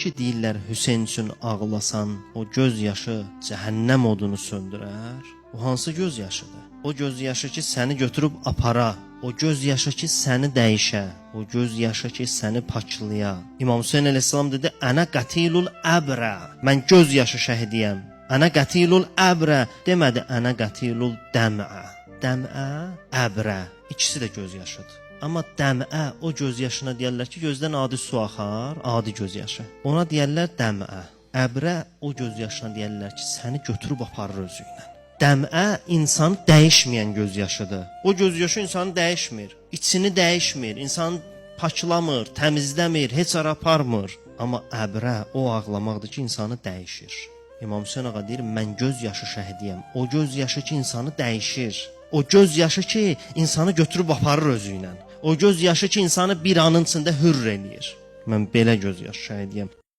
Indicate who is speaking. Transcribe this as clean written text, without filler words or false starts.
Speaker 1: ki deyirlər Hüseyn üçün ağlasan, o göz yaşı cəhənnəm odunu söndürər. O hansı göz yaşıdır? O göz yaşı ki səni götürüb apara, o göz yaşı ki səni dəyişə, o göz yaşı ki səni paklaya. İmam Hüseyn əleyhissalam dedi: "Ənə qatilul əbrə." Mən göz yaşı şəhidiyəm. Ənə qatilul əbrə demədi, ənə qatilul dəmə. Dəmə, əbrə, ikisi də göz yaşıdır. Amma dəmə, o göz yaşına deyirlər ki, gözdən adi su axar, adi göz yaşı. Ona deyirlər dəmə. Əbrə, o göz yaşına deyirlər ki, səni götürüb aparır özü ilə. Dəmə insan dəyişməyən göz yaşıdır. O göz yaşı insanı dəyişmir, içini dəyişmir, insan paklamır, təmizləmir, heç ara aparmır. Amma əbrə, o ağlamaqdır ki, insanı dəyişir. İmam Hüseyn ağa deyir, mən göz yaşı şəhidiyəm. O göz yaşı ki, insanı dəyişir. O göz yaşı ki, insanı götürüb aparır özü ilə. O göz yaşı ki, insanı bir anın içində hürr eləyir. Mən belə göz yaşı şəhidiyəm.